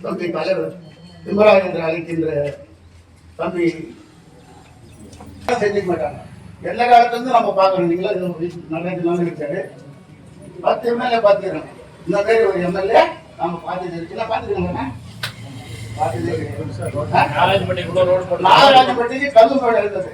தம்பி மலர் திம்பராஜ் என்று அழைக்கின்ற தம்பி செஞ்சுக்க மாட்டாங்க. எல்லா காலத்துல இருந்து நம்ம பாக்குறோம். நீங்களா நடக்காரு 10 எம்எல்ஏ பாத்துக்கிறோம். இந்த மாதிரி ஒரு எம்எல்ஏ நம்ம பாத்துட்டு இருக்குல்ல, பாத்துக்கிறோங்க. நாகராஜம்பட்டிக்கு கல்லுமேடு இருந்தது.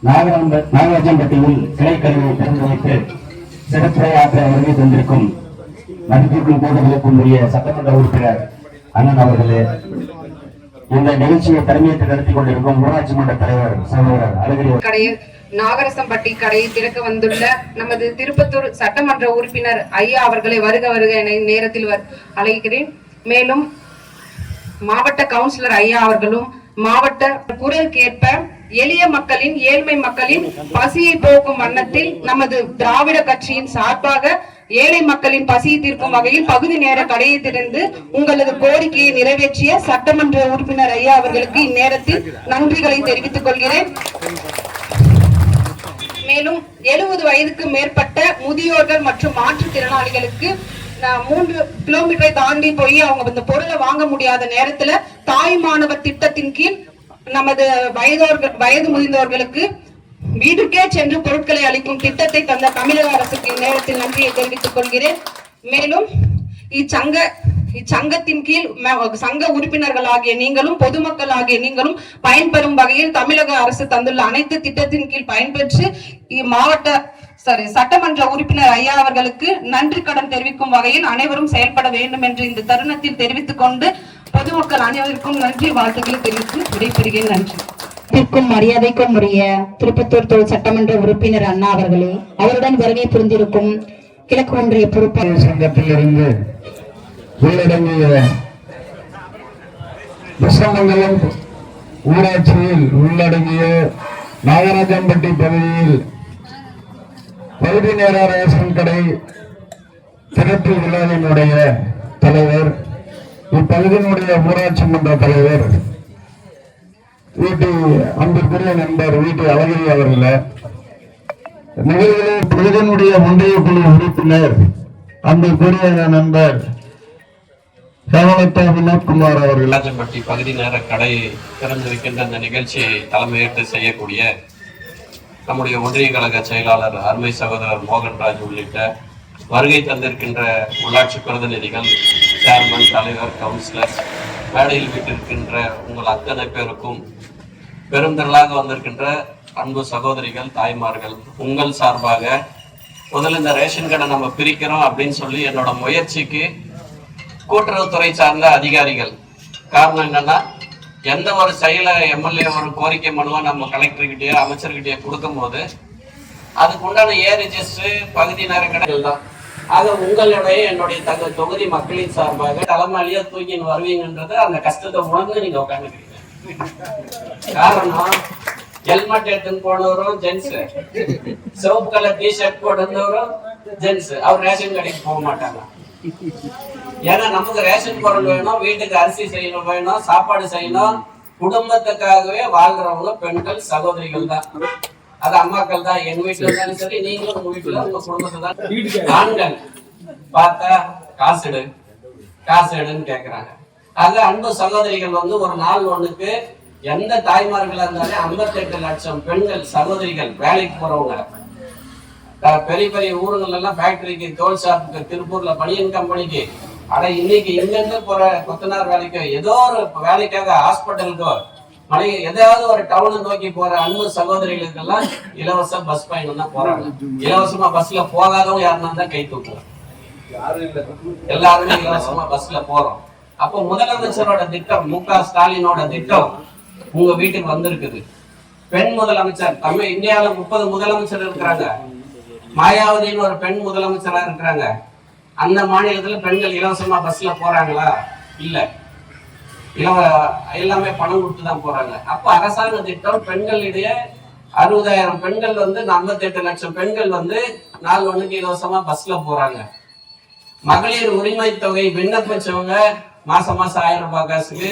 நாகராஜம்பட்டியில் சிலை கல்வி திறந்து வைத்து சிறப்புரையாற்ற வருகை தந்திருக்கும் மதிப்பிற்கும் கூடுதலுக்கும் உரிய சட்டமன்ற உறுப்பினர் அண்ணன் அவர்களே, இந்த நிகழ்ச்சியை தலைமையேற்று நடத்தி கொண்டிருக்கும் ஊராட்சி மன்ற தலைவர் சகோதரர் அழகிரி நாகரசம்பட்டி கடையை திறக்க வந்துள்ள நமது திருப்பத்தூர் சட்டமன்ற உறுப்பினர் ஐயா அவர்களை வருக வருக என நேரத்தில் அழைக்கிறேன். மேலும் மாவட்ட கவுன்சிலர் ஐயா அவர்களும் மாவட்ட குரல் கேட்ப எளிய மக்களின் ஏழ்மை மக்களின் பசியை போக்கும் வண்ணத்தில் நமது திராவிட கட்சியின் சார்பாக ஏழை மக்களின் பசியை தீர்க்கும் வகையில் பகுதி நேர கடையை திறந்து உங்களது கோரிக்கையை நிறைவேற்றிய சட்டமன்ற உறுப்பினர் ஐயா அவர்களுக்கு இந்நேரத்தில் நன்றிகளை தெரிவித்துக் கொள்கிறேன். மேலும் 70 வயதுக்கு மேற்பட்ட முதியோர்கள் மற்றும் மாற்றுத்திறனாளிகளுக்கு 3 கிலோமீட்டரை தாண்டி போய் அவங்க இந்த பொருளை வாங்க முடியாத நேரத்துல தாய் மாணவர் திட்டத்தின் கீழ் நமது வயது முதிர்ந்தவர்களுக்கு வீட்டுக்கே சென்று பொருட்களை அளிக்கும் திட்டத்தை தந்த தமிழக அரசுக்கு இந்நேரத்தில் நன்றியை தெரிவித்துக் கொள்கிறேன். மேலும் இச்சங்கத்தின் கீழ் சங்க உறுப்பினர்கள் ஆகிய நீங்களும் பொதுமக்கள் ஆகிய நீங்களும் பயன்பெறும் வகையில் தமிழக அரசு தந்துள்ள அனைத்து திட்டத்தின் கீழ் பயன்பெற்று சட்டமன்ற உறுப்பினர் ஐயா அவர்களுக்கு நன்றி கடன் தெரிவிக்கும் வகையில் அனைவரும் செயல்பட வேண்டும் என்று இந்த தருணத்தில் தெரிவித்துக் கொண்டு பொதுமக்கள் அனைவருக்கும் நன்றி வாழ்த்துக்களை தெரிவித்து விடைபெறுகிறேன். நன்றி. மரியாதைக்கும் உரிய திருப்பத்தூர் சட்டமன்ற உறுப்பினர் அண்ணா அவர்களே, அவருடன் வருகை புரிந்திருக்கும் கிழக்கு ஒன்றிய பொறுப்பாளர் சங்கத்திலிருந்து உள்ளடங்கிய விஸ்வமங்கலம் ஊராட்சியில் உள்ளடங்கிய நாகராஜம்பட்டி பகுதியில் பகுதி நேர ரேஷன் கடை திறப்பு விழாவினுடைய தலைவர், இப்பகுதியினுடைய ஊராட்சி மன்ற தலைவர் வீட்டு அன்பிற்குரிய நண்பர் வீட்டு அழகிரி அவர்களே, நிகழ்வில் பகுதியினுடைய ஒன்றிய குழு உறுப்பினர் அன்பிற்குரிய நண்பர் வினோத்குமார் அவர்கள், நாகராஜம்பட்டி பகுதி நேர கடை திறந்திருக்கின்ற இந்த நிகழ்ச்சியை தலைமையேற்று செய்யக்கூடிய நம்முடைய ஒன்றிய கழக செயலாளர் அருமை சகோதரர் மோகன்ராஜ் உள்ளிட்ட வருகை தந்திருக்கின்ற உள்ளாட்சி பிரதிநிதிகள், சேர்மன், தலைவர், கவுன்சிலர், மேடையில் வீட்டிருக்கின்ற உங்கள் அத்தனை பேருக்கும் பெரும் திரளாக வந்திருக்கின்ற அன்பு சகோதரிகள், தாய்மார்கள், உங்கள் சார்பாக முதல்ல இந்த ரேஷன் கடை நம்ம பிரிக்கிறோம் அப்படின்னு சொல்லி என்னோட முயற்சிக்கு கூட்டுறவுத்துறை சார்ந்த அதிகாரிகள், காரணம் என்னன்னா எந்த ஒரு செயலை எம்எல்ஏ ஒரு கோரிக்கை மனுவை நம்ம கலெக்டர்கிட்டயோ அமைச்சர்கிட்டயோ கொடுக்கும் போது அதுக்கு உண்டான ரெஜிஸ்டர் பகுதி நேர கடைகள் தான். ஆக உங்களுடைய என்னுடைய தொகுதி மக்களின் சார்பாக தலைமையிலேயே தூக்கின்னு வருவீங்கன்றது அந்த கஷ்டத்தை உணர்ந்து நீங்க உட்காந்துக்கிறீங்க. காரணம் ஹெல்மெட் எடுத்துன்னு போனவரும் ஜென்ஸ், சிவப்பு கலர் டிஷர்ட் போட்டிருந்தவரும் ஜென்ஸ், அவர் ரேஷன் கடைக்கு போக மாட்டாங்க. ஏன்னா நமக்கு ரேஷன் பொருள் வேணும், வீட்டுக்கு அரிசி செய்யணும், வேணும், சாப்பாடு செய்யணும், குடும்பத்துக்காகவே வாழ்றவங்க பெண்கள், சகோதரிகள் தான், அது அம்மாக்கள் தான். எங்க வீட்டுல இருந்தாலும் சரி, நீங்களும் உங்க வீட்டுல உங்க குடும்பத்தை தான். ஆண்கள் பார்த்தா காசு எடுன்னு கேக்குறாங்க. ஆக அன்பு சகோதரிகள் ஒரு நாள் ஒண்ணுக்கு எந்த தாய்மார்களா இருந்தாலும் 58 லட்சம் பெண்கள், சகோதரிகள் வேலைக்கு போறவங்க, பெரிய பெரிய ஊருகள் எல்லாம் ஃபேக்டரிக்கு, தோல் ஷாப்புக்கு, திருப்பூர்ல பனியன் கம்பெனிக்கு, இன்னைக்கு எங்கெங்க போற கொத்தனார் வேலைக்கோ, ஏதோ ஒரு வேலைக்காக ஹாஸ்பிட்டலுக்கோ, ஏதாவது ஒரு டவுனை நோக்கி போற அன்பு சகோதரிகளுக்கெல்லாம் இலவச பஸ் பயணம் தான் போறாங்க. இலவசமா பஸ்ல போகாதவங்க யாருன்னா தான் கை தூக்குவோம். எல்லாருமே இலவசமா பஸ்ல போறோம். அப்போ முதலமைச்சரோட திட்டம், மு.க. ஸ்டாலினோட திட்டம் உங்க வீட்டுக்கு வந்திருக்குது. பெண் முதலமைச்சர், இந்தியாவில 30 முதலமைச்சர் இருக்கிறாங்க. மாயாவதின்னு ஒரு பெண் முதலமைச்சரா இருக்கிறாங்க. அந்த மாநிலத்துல பெண்கள் இலவசமா பஸ்ல போறாங்களா? இல்ல, எல்லாமே பணம் கொடுத்து தான் போறாங்க. அப்ப அரசாங்க திட்டம் பெண்களிடையே 60,000 பெண்கள் வந்து 58 லட்சம் பெண்கள் வந்து நாள் ஒண்ணுக்கு இலவசமா பஸ்ல போறாங்க. மகளிர் உரிமை தொகை விண்ணப்பிச்சவங்க மாசம் 1000 ரூபாய் காசுக்கு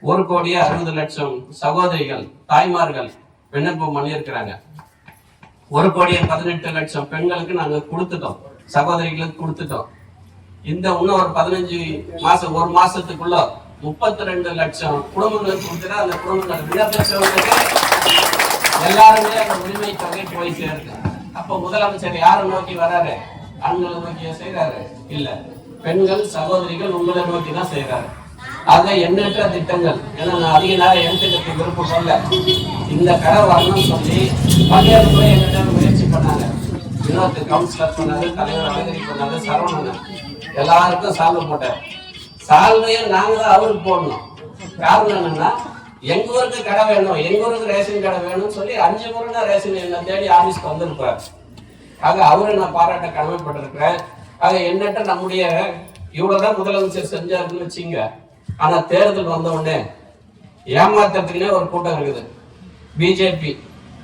1,60,00,000 சகோதரிகள் தாய்மார்கள் விண்ணப்பம் பண்ணியிருக்கிறாங்க. 1,18,00,000 பெண்களுக்கு நாங்க கொடுத்துட்டோம், சகோதரிகளுக்கு கொடுத்துட்டோம். இந்த இன்னும் ஒரு 15 மாசம், ஒரு மாசத்துக்குள்ள 32 லட்சம் குடும்பங்களுக்கு கொடுத்துட்டா அந்த குடும்பங்கள் விண்ணப்பிச்சவங்களுக்கு எல்லாருமே அந்த உரிமை தொகை போய் சேருது. அப்ப முதலமைச்சர் யாரை நோக்கி வராரு? ஆண்களை நோக்கியா செய்யறாரு? இல்ல, பெண்கள் சகோதரிகள் உங்களை நோக்கி தான் செய்யறாரு. ஆக எண்ணற்ற திட்டங்கள். ஏன்னா நான் அதிக நேரம் எடுத்துக்கிட்டு விருப்பம் சொல்ல, இந்த கடை வரணும்னு சொல்லி பல்வேறு முறை எங்கிட்ட முயற்சி பண்ணாங்க. வினோத் கவுன்சிலர் பண்ணாரு, தலைவர் அழகிரி பண்ணாரு, சரவணன் எல்லாருக்கும் சால்வை போட்டார். சால்வையும் நாங்க தான் அவருக்கு போடணும். காரணம் என்னன்னா, எங்க ஊருக்கு கடை வேணும், எங்க ஊருக்கு ரேஷன் கடை வேணும்னு சொல்லி 5 முறை ரேஷன் என்ன தேடி ஆபீஸ்க்கு வந்திருப்பார். ஆக அவரை நான் பாராட்ட கடமைப்பட்டிருக்கிறேன். ஆக எண்ணற்ற நம்முடைய இவ்வளவுதான் முதலமைச்சர் செஞ்சாருன்னு வச்சுங்க. ஆனா தேர்தல் வந்த உடனே ஏமாத்துறதுக்குன்னே ஒரு கூட்டம் இருக்குது. பிஜேபி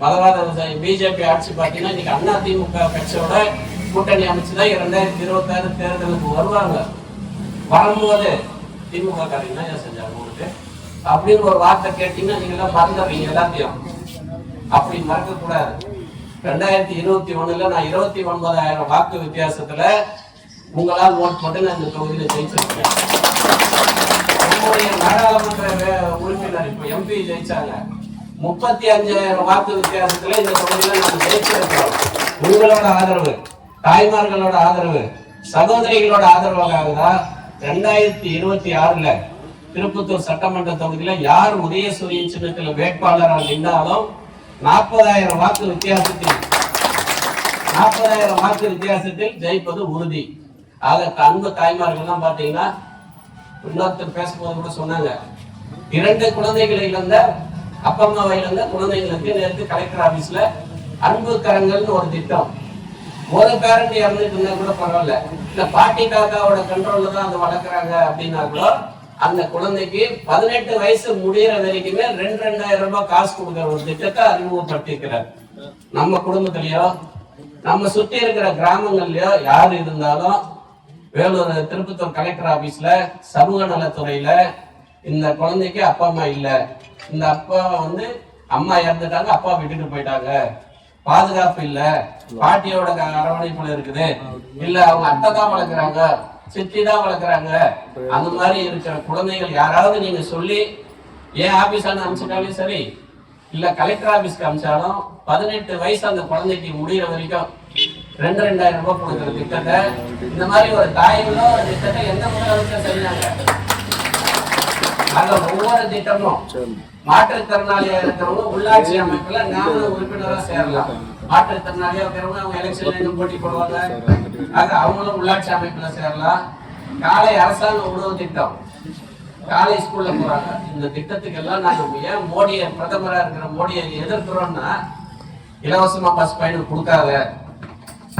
மதவாத பிஜேபி ஆட்சி பார்த்தீங்கன்னா இன்னைக்கு அதிமுக கட்சியோட கூட்டணி அமைச்சுதான் 2026 தேர்தலுக்கு வருவாங்க. வரும்போது திமுக காரங்க என்ன செஞ்சாங்க உங்களுக்கு அப்படின்னு ஒரு வார்த்தை கேட்டீங்கன்னா நீங்க எல்லாம் மறந்துடுறீங்க எல்லாத்தையும். அப்படி மறக்க கூடாது. 2021 நான் 29,000 வாக்கு வித்தியாசத்துல உங்களால் ஓட் போட்டு நான் இந்த தொகுதியில ஜெயிச்சிருக்கேன். நம்முடைய நாடாளுமன்ற உறுப்பினர் இப்ப எம்பி ஜெயிச்சாங்க. 35,000 வாக்கு வித்தியாசத்துல இந்த தொகுதியில நான் ஜெயிச்சிருக்கிறோம். உங்களோட ஆதரவு, தாய்மார்களோட ஆதரவு, சகோதரிகளோட ஆதரவாக தான் 2026 திருப்பத்தூர் சட்டமன்ற தொகுதியில யார் உதயசூரியன் சின்னத்தில் வேட்பாளராக நின்றாலும் 40,000 வாக்கு வித்தியாசத்தில் ஜெயிப்பது உறுதி. ஆக அன்பு தாய்மார்கள் எல்லாம் பாத்தீங்கன்னா, இன்னொருத்தர் பேசும்போது கூட சொன்னாங்க, 2 குழந்தைகளை இழந்த அப்பா அம்மாவை இழந்த குழந்தைகளுக்கு நேற்று கலெக்டர் ஆபீஸ்ல அன்பு கரங்கள்னு ஒரு திட்டம். ஒரு பேரண்ட் இறந்துட்டு இருந்தா கூட பரவாயில்ல, இல்ல பாட்டி காக்காவோட கண்ட்ரோல்ல தான் அதை வளர்க்குறாங்க அப்படின்னா கூட அந்த குழந்தைக்கு 18 வயசு முடிகிற வரைக்குமே 2,000 ரூபாய் காசு கொடுக்குற ஒரு திட்டத்தை அறிமுகப்படுத்திருக்கிறார். நம்ம குடும்பத்திலயோ நம்ம சுத்தி இருக்கிற கிராமங்கள்லயோ யாரு இருந்தாலும் வேலூர் திருப்பத்தூர் கலெக்டர் ஆபீஸ்ல சமூக நலத்துறையில இந்த குழந்தைக்கு அப்பா அம்மா இல்ல, இந்த அப்பா வந்து அம்மா இறந்துட்டாங்க, அப்பா விட்டுட்டு போயிட்டாங்க, பாதுகாப்பு இல்ல, பாட்டியோட அரவணைப்புல இருக்குது, இல்ல அவங்க அத்தை தான் வளர்க்குறாங்க, சித்தி தான் வளர்க்குறாங்க, அந்த மாதிரி இருக்கிற குழந்தைகள் யாராவது நீங்க சொல்லி ஏன் ஆபீஸான அனுப்பிச்சிட்டாலும் சரி, இல்ல கலெக்டர் ஆபீஸ்க்கு அனுப்பிச்சாலும் 18 வயசு அந்த குழந்தைக்கு முடிகிற வரைக்கும் 2,000 ரூபாய் கொடுக்குற திட்டத்தை, இந்த மாதிரி ஒரு தாய்களோ ஒரு திட்டத்தை எந்த முதலமைச்சர் செய்யறாங்க. ஆக ஒவ்வொரு திட்டமும் மாற்றுத்திறனாளியா இருக்கிறவங்க உள்ளாட்சி அமைப்புல நாம உறுப்பினரா சேரலாம். மாற்றுத்திறனாளியா இருக்கிறவங்க அவங்க எலெக்ஷன்ல போட்டி போடுவாங்க. ஆக அவங்களும் உள்ளாட்சி அமைப்புல சேரலாம். காலை அரசாங்க உணவு திட்டம், காலை ஸ்கூல்ல போறாங்க. இந்த திட்டத்துக்கு எல்லாம் நாங்க ஏன் மோடியை பிரதமரா இருக்கிற மோடியை எதிர்க்கிறோம்னா, இலவசமா பஸ் பயணம் கொடுக்காத,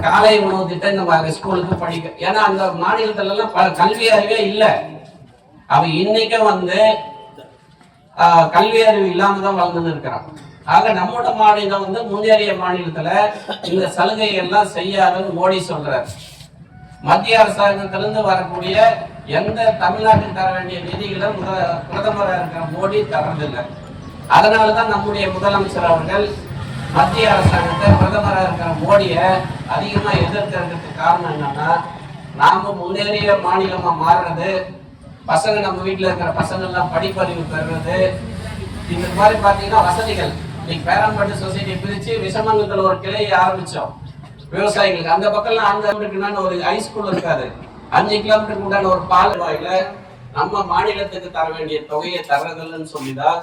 காலை உணவு திட்டம் இந்த ஸ்கூலுக்கு படிக்க, ஏன்னா அந்த மாநிலத்துல எல்லாம் கல்வி அறிவே இல்லை. அவ இன்னைக்கும் வந்து கல்வி அறிவு இல்லாம தான் வளர்ந்து இருக்கிறான். ஆக நம்மோட மாநிலம் வந்து முன்னேறிய மாநிலத்துல இந்த சலுகை எல்லாம் செய்யாதுன்னு மோடி சொல்றாரு. மத்திய அரசாங்கத்திலிருந்து வரக்கூடிய எந்த தமிழ்நாட்டுக்கு தர வேண்டிய நிதிகளை பிரதமராக இருக்கிற மோடி தரதில்லை. அதனாலதான் நம்முடைய முதலமைச்சர் அவர்கள் மத்திய அரசாங்கத்தை பிரதமராக இருக்கிற மோடிய அதிகமா எதிர்க்கிறதுக்கு காரணம் என்னன்னா, நாம முன்னேறிய மாநிலமா மாறுறது, பசங்க நம்ம வீட்டுல இருக்கிற பசங்க எல்லாம் படிப்பறிவு பெறுறது, இந்த மாதிரி பாத்தீங்கன்னா வசதிகள். இன்னைக்கு பேரம்பட்டு சொசைட்டி பிரிச்சு விஷமங்கலத்துல ஒரு கிளையை ஆரம்பிச்சோம் விவசாயிகளுக்கு. அந்த பக்கம் அந்த இருக்குன்னு ஒரு ஹைஸ்கூல் இருக்காது, 5 கிலோமீட்டருக்கு உண்டான ஒரு பால் வாயில நம்ம மாநிலத்துக்கு தர வேண்டிய தொகையை தர்றதில்லைன்னு சொல்லிதான்